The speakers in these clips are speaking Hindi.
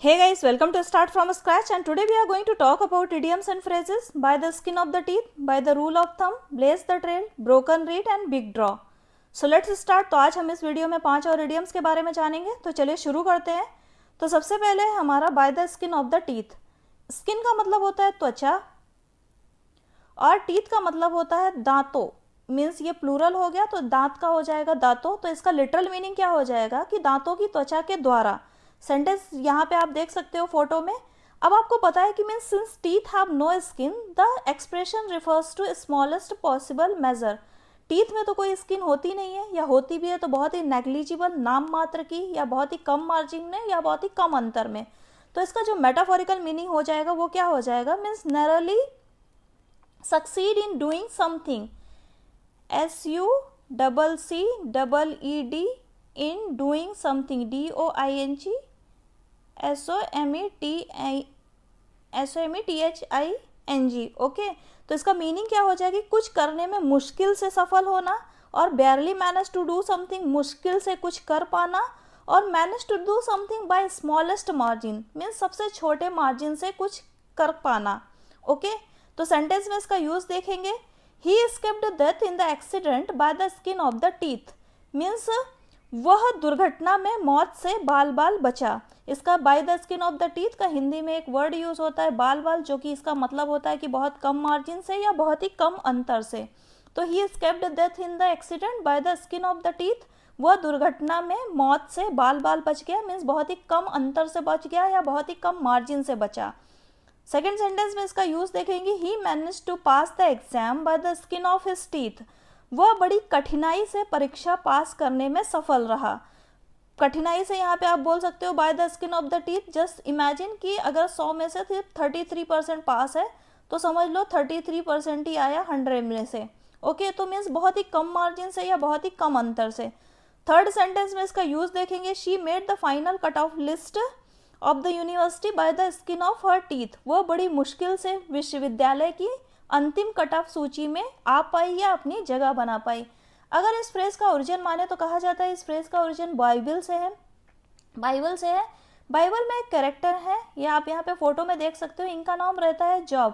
Hey guys, welcome to Start From Scratch, and today we are going to talk about idioms and phrases by the skin of the teeth, by the rule of thumb, blaze the trail, broken reed and big draw. So let's start. तो आज हम इस वीडियो में 5 और idioms के बारे में जानेंगे. तो चलिए शुरू करते हैं. तो सबसे पहले है हमारा by the skin of the teeth. Skin का मतलब होता है त्वचा और teeth का मतलब होता है दांतों. मीन्स ये प्लूरल हो गया तो दांत का हो जाएगा दांतों. तो इसका लिटरल मीनिंग क्या हो जाएगा कि दांतों की त्वचा के द्वारा. सेंटेंस यहाँ पे आप देख सकते हो फोटो में. अब आपको पता है कि means since teeth have no skin the expression refers to smallest possible measure. Teeth में तो कोई स्किन होती नहीं है, या होती भी है तो बहुत ही नेग्लिजिबल, नाम मात्र की, या बहुत ही कम मार्जिन में, या बहुत ही कम अंतर में. तो इसका जो मेटाफोरिकल मीनिंग हो जाएगा वो क्या हो जाएगा, means narrowly succeed in doing something. SUCCEED in doing something. DOING SOMETHING. Okay, तो इसका मीनिंग क्या हो जाएगी, कुछ करने में मुश्किल से सफल होना, और barely manage to do something, मुश्किल से कुछ कर पाना, और manage to do something by smallest margin means सबसे छोटे मार्जिन से कुछ कर पाना. ओके, तो सेंटेंस में इसका यूज देखेंगे. He escaped death in the accident by the skin of the teeth means वह दुर्घटना में मौत से बाल बाल बचा. इसका bye the skin of the teeth का हिंदी में एक वर्ड यूज होता है बाल बाल, जो कि इसका मतलब होता है कि बहुत कम मार्जिन से या बहुत ही कम अंतर से. तो he escaped death in the accident by the skin of the teeth, वह दुर्घटना में मौत से बाल बाल बच गया मीन्स बहुत ही कम अंतर से बच गया या बहुत ही कम मार्जिन से बचा. सेकेंड सेंटेंस में इसका यूज देखेंगे. He manage to pass the exam by the skin of his teeth, वह बड़ी कठिनाई से परीक्षा पास करने में सफल रहा. कठिनाई से यहाँ पे आप बोल सकते हो bye the skin of the teeth. Just imagine कि अगर 100 में से 33% पास है तो समझ लो 33% ही आया 100 में से. ओके, तो मीन्स बहुत ही कम मार्जिन से या बहुत ही कम अंतर से. थर्ड सेंटेंस में इसका यूज देखेंगे. She made the final cut off list of the university bye the skin of her teeth, वह बड़ी मुश्किल से विश्वविद्यालय की अंतिम कट ऑफ सूची में आ पाई या अपनी जगह बना पाई. अगर इस फ्रेज का ओरिजिन माने तो कहा जाता है इस फ्रेज का ओरिजिन बाइबल से है. बाइबल में एक कैरेक्टर है, ये आप यहाँ पे फोटो में देख सकते हो. इनका नाम रहता है जॉब.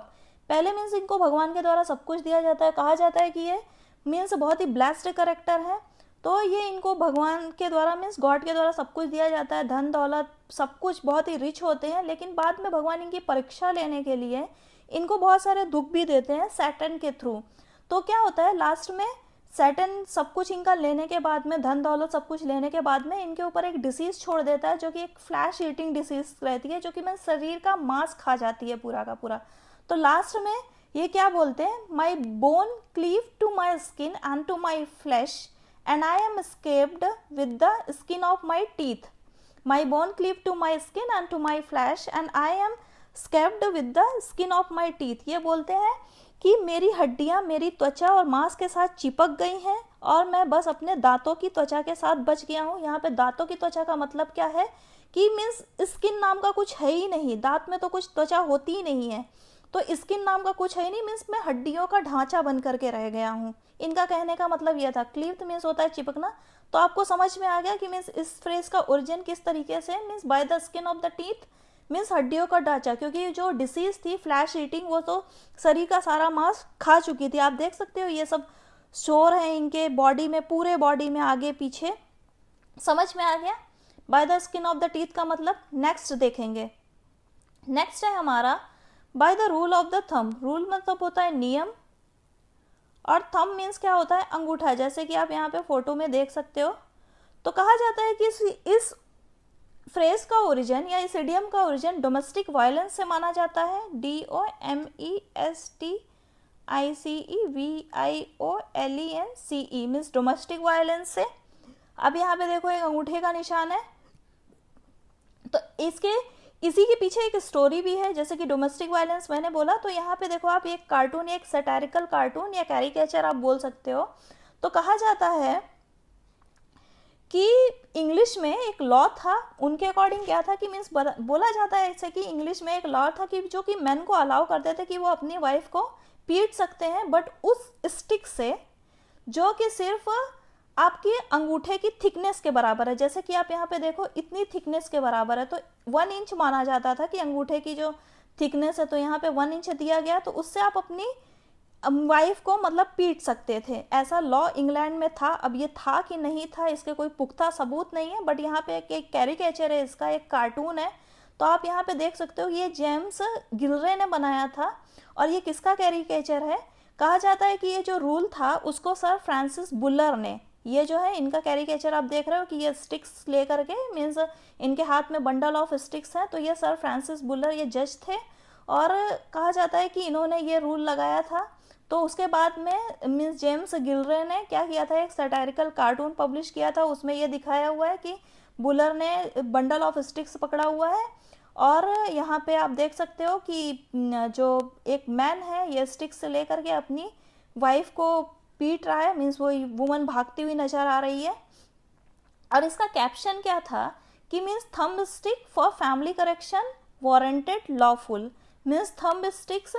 पहले मीन्स इनको भगवान के द्वारा सब कुछ दिया जाता है. कहा जाता है कि ये मीन्स बहुत ही ब्लेस्ड कैरेक्टर है. तो ये इनको भगवान के द्वारा मीन्स गॉड के द्वारा सब कुछ दिया जाता है, धन दौलत सब कुछ, बहुत ही रिच होते हैं. लेकिन बाद में भगवान इनकी परीक्षा लेने के लिए इनको बहुत सारे दुख भी देते हैं सैटर्न के थ्रू. तो क्या होता है लास्ट में, सैटर्न सब कुछ इनका लेने के बाद में, धन दौलत सब कुछ लेने के बाद में इनके ऊपर एक डिसीज छोड़ देता है, जो कि एक फ्लैश ईटिंग डिसीज रहती है, जो कि मैं शरीर का मांस खा जाती है पूरा का पूरा. तो लास्ट में ये क्या बोलते हैं, my bone cleave to my skin and to my flesh and I am escaped with the skin of my teeth. My bone cleave to my skin and to my flesh and I am escaped with the skin of my teeth. ये बोलते हैं कि मेरी हड्डियां मेरी त्वचा और मांस के साथ चिपक गई हैं और मैं बस अपने दांतों की त्वचा के साथ बच गया हूँ. यहाँ पे दांतों की त्वचा का मतलब क्या है कि मीन्स स्किन नाम का कुछ है ही नहीं, दांत में तो कुछ त्वचा होती ही नहीं है, तो स्किन नाम का कुछ है ही नहीं, मीन्स मैं हड्डियों का ढांचा बन करके रह गया हूँ. इनका कहने का मतलब यह था. क्लीव मीन्स होता है चिपकना. तो आपको समझ में आ गया कि मीन्स इस फ्रेज का ओरिजिन किस तरीके से, means by the skin of the teeth means हड्डियों का ढांचा, क्योंकि जो डिसीज थी फ्लैश ईटिंग वो तो शरीर का सारा मांस खा चुकी थी. आप देख सकते हो ये सब शोर है इनके बॉडी में, पूरे बॉडी में आगे पीछे. समझ में आ गया bye the skin of the teeth का मतलब. नेक्स्ट देखेंगे. नेक्स्ट है हमारा by the rule of the thumb. Rule मतलब होता है नियम, और थंब मीन्स क्या होता है, अंगूठा, जैसे कि आप यहाँ पे फोटो में देख सकते हो. तो कहा जाता है कि इस फ्रेज का ओरिजिन या इस इडियम का ओरिजिन डोमेस्टिक वायलेंस से माना जाता है. DOMESTICEVIOLENCE मीन्स डोमेस्टिक वायलेंस से. अब यहाँ पे देखो एक अंगूठे का निशान है, तो इसी के पीछे एक स्टोरी भी है. जैसे कि डोमेस्टिक वायलेंस मैंने बोला, तो यहाँ पे देखो आप एक कार्टून, एक सैटारिकल कार्टून या कैरिकेचर आप बोल सकते हो. तो कहा जाता है कि इंग्लिश में एक लॉ था, उनके अकॉर्डिंग क्या था कि मीन्स बोला जाता है ऐसे कि इंग्लिश में एक लॉ था कि जो कि मैन को अलाउ करते थे कि वो अपनी वाइफ को पीट सकते हैं, बट उस स्टिक से जो कि सिर्फ आपकी अंगूठे की थिकनेस के बराबर है। जैसे कि आप यहाँ पे देखो इतनी थिकनेस के बराबर है, तो 1 इंच माना जाता था कि अंगूठे की जो थिकनेस है, तो यहाँ पे 1 इंच दिया गया, तो उससे आप अपनी वाइफ को मतलब पीट सकते थे। ऐसा लॉ इंग्लैंड में था। अब ये था कि नहीं था इसके कोई पुख्ता सबूत नहीं है, बट यहाँ पे एक कैरिकेचर है, इसका एक कार्टून है, तो आप यहाँ पे देख सकते हो ये जेम्स गिलरे ने बनाया था। और ये किसका कैरिकेचर है? कहा जाता है कि ये जो रूल था उसको सर फ्रांसिस बुलर ने, ये जो है इनका कैरिकेचर आप देख रहे हो कि ये स्टिक्स लेकर के, मीन्स इनके हाथ में बंडल ऑफ स्टिक्स हैं, तो ये सर फ्रांसिस बुलर ये जज थे और कहा जाता है कि इन्होंने ये रूल लगाया था। तो उसके बाद में मिस जेम्स गिलरे ने क्या किया था, एक सैटारिकल कार्टून पब्लिश किया था, उसमें ये दिखाया हुआ है कि बुलर ने बंडल ऑफ स्टिक्स पकड़ा हुआ है और यहाँ पे आप देख सकते हो कि जो एक मैन है ये स्टिक्स से लेकर के अपनी वाइफ को पीट रहा है, मीन्स वो वुमन भागती हुई नजर आ रही है। और इसका कैप्शन क्या था कि means thumb stick for family correction warranted lawful, means thumb sticks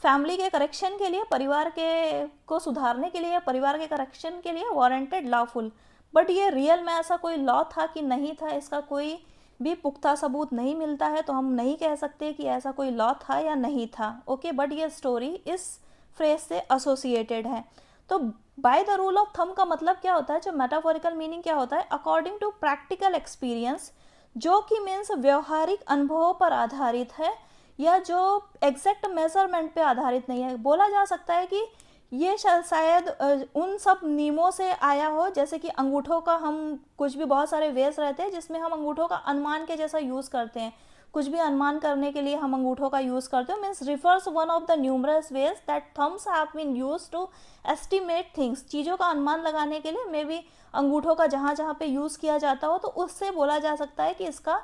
family के करेक्शन के लिए, परिवार के को सुधारने के लिए, परिवार के करेक्शन के लिए वारंटेड लॉफुल। बट ये रियल में ऐसा कोई लॉ था कि नहीं था, इसका कोई भी पुख्ता सबूत नहीं मिलता है, तो हम नहीं कह सकते कि ऐसा कोई लॉ था या नहीं था। ओके, बट ये स्टोरी इस फ्रेज से एसोसिएटेड है। तो by the rule of thumb का मतलब क्या होता है, जो मेटाफोरिकल मीनिंग क्या होता है, अकॉर्डिंग टू प्रैक्टिकल एक्सपीरियंस, जो कि मीन्स व्यवहारिक अनुभवों पर आधारित है या जो एग्जैक्ट मेजरमेंट पे आधारित नहीं है। बोला जा सकता है कि ये शायद उन सब नियमों से आया हो, जैसे कि अंगूठों का, हम कुछ भी बहुत सारे वेज रहते हैं जिसमें हम अंगूठों का अनुमान के जैसा यूज़ करते हैं, कुछ भी अनुमान करने के लिए हम अंगूठों का यूज़ करते हैं, means refers one of the numerous ways that thumbs have been used to estimate things, चीज़ों का अनुमान लगाने के लिए मे बी अंगूठों का जहाँ जहाँ पे यूज़ किया जाता हो, तो उससे बोला जा सकता है कि इसका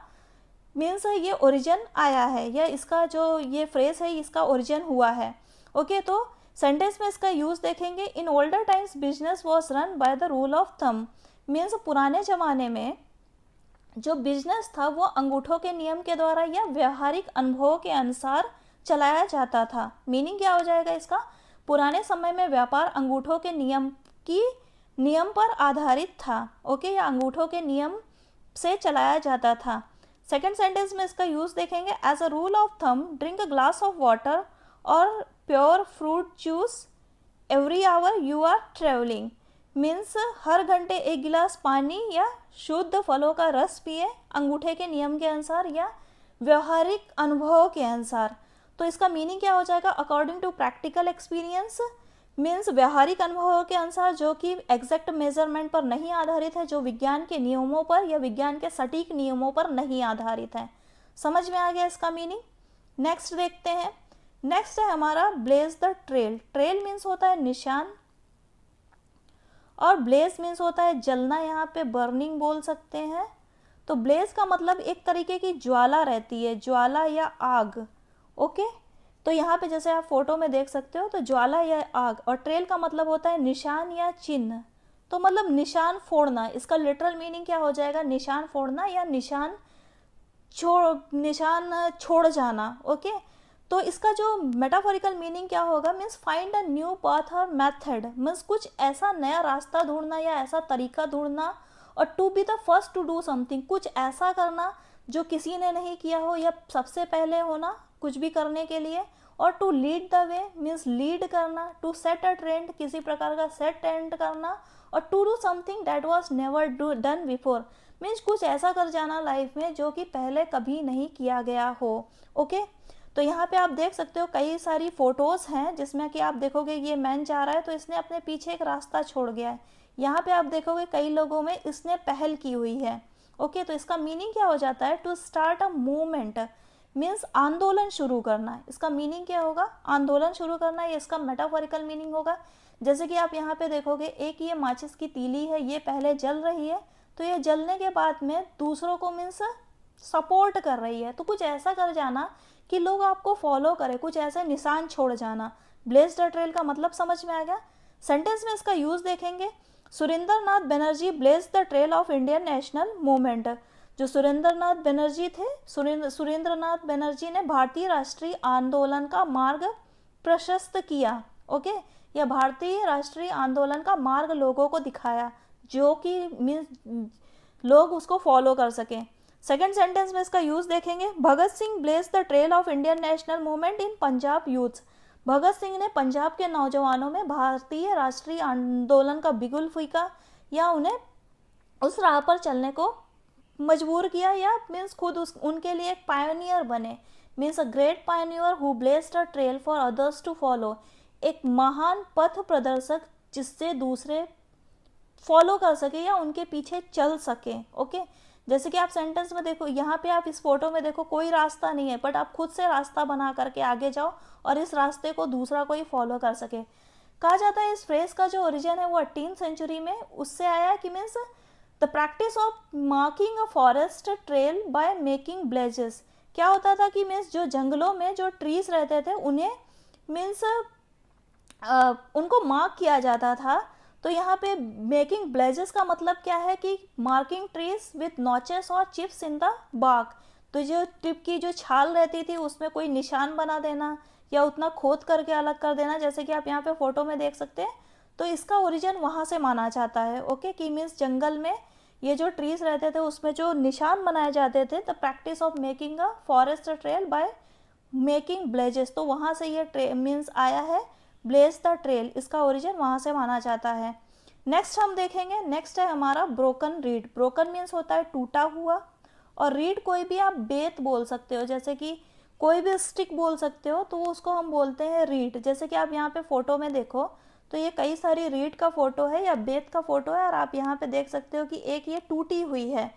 मीन्स ये ओरिजिन आया है, या इसका जो ये फ्रेज है इसका ओरिजिन हुआ है। ओके, तो सेंटेंस में इसका यूज देखेंगे, in older times business was run by the rule of thumb, means पुराने जमाने में जो बिजनेस था वो अंगूठों के नियम के द्वारा या व्यवहारिक अनुभवों के अनुसार चलाया जाता था। मीनिंग क्या हो जाएगा इसका, पुराने समय में व्यापार अंगूठों के नियम पर आधारित था। ओके, या अंगूठों के नियम से चलाया जाता था। सेकेंड सेंटेंस में इसका यूज देखेंगे, as a rule of thumb drink a glass of water और pure fruit juice every hour you are travelling, means हर घंटे एक गिलास पानी या शुद्ध फलों का रस पिए अंगूठे के नियम के अनुसार या व्यवहारिक अनुभवों के अनुसार। तो इसका मीनिंग क्या हो जाएगा, according to practical experience, means व्यवहारिक अनुभवों के अनुसार जो कि एग्जैक्ट मेजरमेंट पर नहीं आधारित है, जो विज्ञान के नियमों पर या विज्ञान के सटीक नियमों पर नहीं आधारित है। समझ में आ गया इसका मीनिंग। नेक्स्ट देखते हैं। नेक्स्ट है हमारा blaze the trail. Trail means होता है निशान और ब्लेज मीन्स होता है जलना, यहाँ पे बर्निंग बोल सकते हैं। तो ब्लेज का मतलब एक तरीके की ज्वाला रहती है, ज्वाला या आग। ओके, तो यहाँ पे जैसे आप फोटो में देख सकते हो, तो ज्वाला या आग, और ट्रेल का मतलब होता है निशान या चिन्ह, तो मतलब निशान फोड़ना। इसका लिटरल मीनिंग क्या हो जाएगा, निशान फोड़ना या निशान छोड़ जाना। ओके, तो इसका जो मेटाफोरिकल मीनिंग क्या होगा, means find a new path और मेथड, मीन्स कुछ ऐसा नया रास्ता ढूंढना या ऐसा तरीका ढूंढना, और to be the first to do something, कुछ ऐसा करना जो किसी ने नहीं किया हो या सबसे पहले होना कुछ भी करने के लिए, और to lead the way means lead करना, टू सेट अ ट्रेंड किसी प्रकार का सेट ट्रेंड करना, और to do something that was never done before, means कुछ ऐसा कर जाना लाइफ में जो कि पहले कभी नहीं किया गया हो। ओके, तो यहाँ पे आप देख सकते हो कई सारी फोटोज़ हैं जिसमें कि आप देखोगे ये मैन जा रहा है तो इसने अपने पीछे एक रास्ता छोड़ गया है। यहाँ पे आप देखोगे कई लोगों में इसने पहल की हुई है। ओके, तो इसका मीनिंग क्या हो जाता है, to start a movement means आंदोलन शुरू करना। इसका मीनिंग क्या होगा, आंदोलन शुरू करना, ये इसका मेटाफोरिकल मीनिंग होगा। जैसे कि आप यहाँ पे देखोगे एक ये माचिस की तीली है, ये पहले जल रही है, तो ये जलने के बाद में दूसरों को मीन्स सपोर्ट कर रही है, तो कुछ ऐसा कर जाना कि लोग आपको फॉलो करें, कुछ ऐसे निशान छोड़ जाना। ब्लेज द ट्रेल का मतलब समझ में आ गया। सेंटेंस में इसका यूज देखेंगे, Surendra Nath Banerjee blaze the trail of Indian national movement. जो सुरेंद्र नाथ बनर्जी थे, सुरेंद्र नाथ बनर्जी ने भारतीय राष्ट्रीय आंदोलन का मार्ग प्रशस्त किया। ओके, या भारतीय राष्ट्रीय आंदोलन का मार्ग लोगों को दिखाया, जो कि मीन्स लोग उसको फॉलो कर सकें। सेकेंड सेंटेंस में इसका यूज देखेंगे, Bhagat Singh blaze the trail of Indian national movement in Punjab youths. Bhagat Singh ने पंजाब के नौजवानों में भारतीय राष्ट्रीय आंदोलन का बिगुल फूंका या उन्हें उस राह पर चलने को मजबूर किया, या मीन्स खुद उनके लिए एक पायोनियर बने, means a great pioneer who blazed a trail for others to follow. एक महान पथ प्रदर्शक जिससे दूसरे फॉलो कर सके या उनके पीछे चल सके। ओके, जैसे कि आप सेंटेंस में देखो, यहाँ पे आप इस फोटो में देखो कोई रास्ता नहीं है, बट आप खुद से रास्ता बना करके आगे जाओ और इस रास्ते को दूसरा कोई फॉलो कर सके। कहा जाता है इस फ्रेज का जो ओरिजिन है वो 18th सेंचुरी में उससे आया कि means the practice of marking a forest trail by making blazes. क्या होता था कि मीन्स जो जंगलों में जो ट्रीज रहते थे उन्हें मीन्स उनको मार्क किया जाता था। तो यहाँ पे मेकिंग ब्लेजेस का मतलब क्या है कि मार्किंग ट्रीज विथ नॉचेस और चिप्स इन द बार्क। तो जो टिप की जो छाल रहती थी उसमें कोई निशान बना देना या उतना खोद करके अलग कर देना, जैसे कि आप यहाँ पे फोटो में देख सकते हैं। तो इसका ओरिजिन वहाँ से माना जाता है। ओके, कि मीन्स जंगल में ये जो ट्रीज रहते थे उसमें जो निशान बनाए जाते थे, the practice of making a forest trail by making blazes, तो वहाँ से ये मीन्स आया है ब्लेज द ट्रेल, इसका ओरिजिन वहाँ से माना जाता है। नेक्स्ट हम देखेंगे, नेक्स्ट है हमारा ब्रोकन रीड। ब्रोकन मीन्स होता है टूटा हुआ, और रीड कोई भी आप बेत बोल सकते हो, जैसे कि कोई भी स्टिक बोल सकते हो, तो उसको हम बोलते हैं रीड। जैसे कि आप यहाँ पे फोटो में देखो तो ये कई सारी रीड का फोटो है या बेत का फोटो है, और आप यहाँ पे देख सकते हो कि एक ये टूटी हुई है।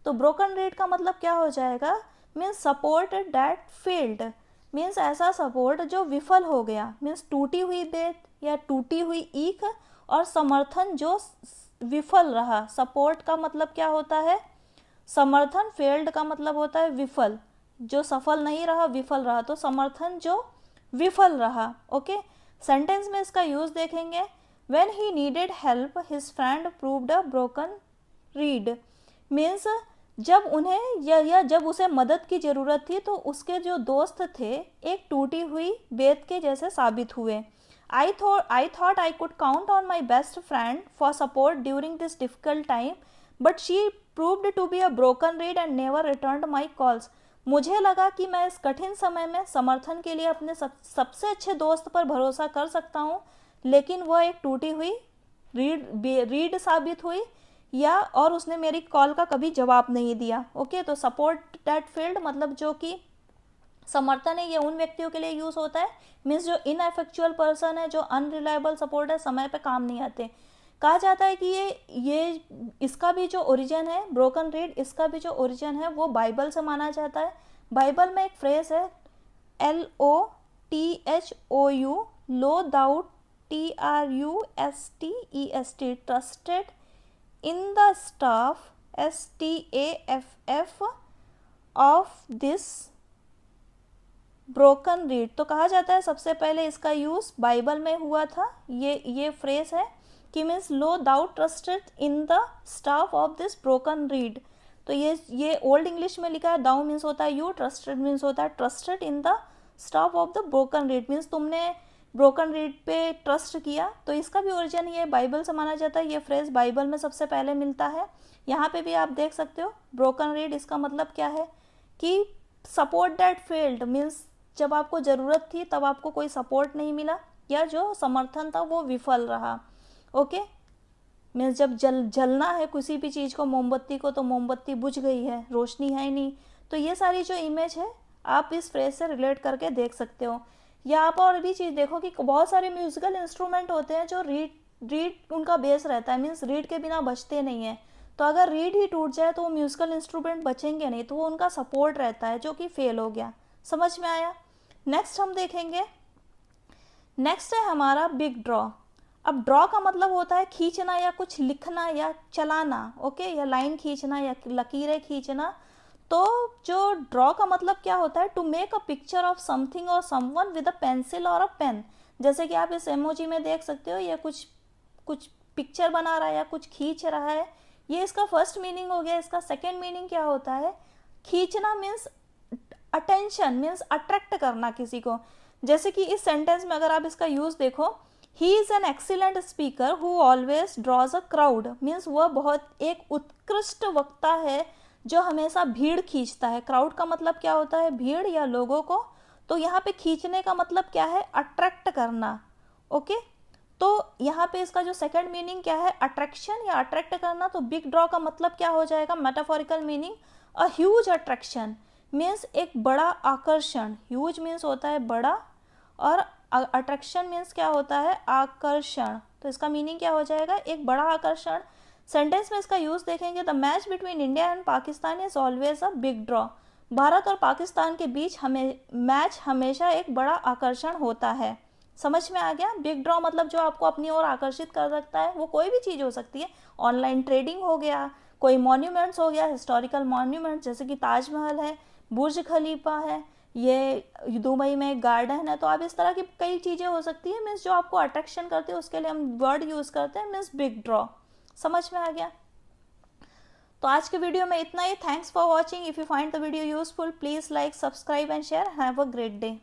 तो ब्रोकन रीड का मतलब क्या हो जाएगा, means support that failed, means ऐसा सपोर्ट जो विफल हो गया, मीन्स टूटी हुई बेत या टूटी हुई ईख, और समर्थन जो विफल रहा। सपोर्ट का मतलब क्या होता है समर्थन, फेल्ड का मतलब होता है विफल, जो सफल नहीं रहा विफल रहा, तो समर्थन जो विफल रहा। ओके, सेंटेंस में इसका यूज देखेंगे, when he needed help his friend proved a broken read, means जब उन्हें या जब उसे मदद की ज़रूरत थी तो उसके जो दोस्त थे एक टूटी हुई बेत के जैसे साबित हुए। I thought I could count on my best friend for support during this difficult time, but she proved to be a broken reed and never returned my calls. मुझे लगा कि मैं इस कठिन समय में समर्थन के लिए अपने सबसे अच्छे दोस्त पर भरोसा कर सकता हूँ, लेकिन वह एक टूटी हुई रीड साबित हुई, या और उसने मेरी कॉल का कभी जवाब नहीं दिया। ओके, तो सपोर्ट दैट फील्ड मतलब जो कि समर्थन है, ये उन व्यक्तियों के लिए यूज होता है मीन्स जो इनएफेक्चुअल पर्सन है, जो अनरिलायबल सपोर्ट है, समय पे काम नहीं आते। कहा जाता है कि ये इसका भी जो ओरिजिन है ब्रोकन रीड, इसका भी जो ओरिजिन है वो बाइबल से माना जाता है। बाइबल में एक फ्रेज है LOTHOU, low doubt TRUSTEST, trusted in the staff STAFF of this broken reed. तो कहा जाता है सबसे पहले इसका यूज बाइबल में हुआ था। ये फ्रेज है कि means lo thou trusted in the staff of this broken reed. तो ये ओल्ड इंग्लिश में लिखा है, दाउ मीन्स होता है यू, ट्रस्टेड मीन्स होता है trusted in the staff of the broken read, means तुमने ब्रोकन रीड पे ट्रस्ट किया। तो इसका भी ओरिजिन ये बाइबल से माना जाता है। ये फ्रेज बाइबल में सबसे पहले मिलता है। यहाँ पे भी आप देख सकते हो ब्रोकन रीड, इसका मतलब क्या है कि सपोर्ट दैट फेल्ड, मीन्स जब आपको ज़रूरत थी तब आपको कोई सपोर्ट नहीं मिला, या जो समर्थन था वो विफल रहा। ओके, मीन्स जब जलना है किसी भी चीज़ को, मोमबत्ती को, तो मोमबत्ती बुझ गई है, रोशनी है ही नहीं। तो ये सारी जो इमेज है आप इस फ्रेज से रिलेट करके देख सकते हो। या आप और भी चीज़ देखो कि बहुत सारे म्यूजिकल इंस्ट्रूमेंट होते हैं जो रीड उनका बेस रहता है, मीन्स रीड के बिना बजते नहीं है। तो अगर रीड ही टूट जाए तो वो म्यूजिकल इंस्ट्रूमेंट बचेंगे नहीं, तो वो उनका सपोर्ट रहता है जो कि फेल हो गया। समझ में आया? नेक्स्ट हम देखेंगे, नेक्स्ट है हमारा बिग ड्रॉ। अब ड्रॉ का मतलब होता है खींचना या कुछ लिखना या चलाना। ओके, या लाइन खींचना या लकीरें खींचना। तो जो ड्रॉ का मतलब क्या होता है, to make a picture of something or someone with a pencil or a pen. जैसे कि आप इस इमोजी में देख सकते हो, ये कुछ पिक्चर बना रहा है या कुछ खींच रहा है। ये इसका फर्स्ट मीनिंग हो गया। इसका सेकेंड मीनिंग क्या होता है, खींचना मीन्स अटेंशन, मीन्स अट्रैक्ट करना किसी को। जैसे कि इस सेंटेंस में अगर आप इसका यूज देखो, he is an excellent speaker who always draws a crowd, means वह बहुत एक उत्कृष्ट वक्ता है जो हमेशा भीड़ खींचता है। क्राउड का मतलब क्या होता है, भीड़ या लोगों को। तो यहाँ पे खींचने का मतलब क्या है, अट्रैक्ट करना। ओके, तो यहाँ पे इसका जो सेकंड मीनिंग क्या है, अट्रैक्शन या अट्रैक्ट करना। तो बिग ड्रॉ का मतलब क्या हो जाएगा, metaphorical meaning, a huge attraction means एक बड़ा आकर्षण। ह्यूज मीन्स होता है बड़ा, और अट्रैक्शन मीन्स क्या होता है, आकर्षण। तो इसका मीनिंग क्या हो जाएगा, एक बड़ा आकर्षण। सेंटेंस में इसका यूज देखेंगे, the match between India and Pakistan is always a big draw. Bharat और पाकिस्तान के बीच मैच हमेशा एक बड़ा आकर्षण होता है। समझ में आ गया। बिग ड्रॉ मतलब जो आपको अपनी ओर आकर्षित कर सकता है, वो कोई भी चीज़ हो सकती है। ऑनलाइन ट्रेडिंग हो गया, कोई मॉन्यूमेंट्स हो गया, हिस्टोरिकल मॉन्यूमेंट्स जैसे कि ताजमहल है, बुर्ज खलीफा है, ये दुबई में एक गार्डन है। तो आप इस तरह की कई चीज़ें हो सकती है, मीन्स जो आपको अट्रैक्शन करती है, उसके लिए हम वर्ड यूज़ करते हैं, मीन्स बिग ड्रॉ। समझ में आ गया। तो आज के वीडियो में इतना ही। Thanks for watching. If you find the video useful, please like, subscribe and share. Have a great day.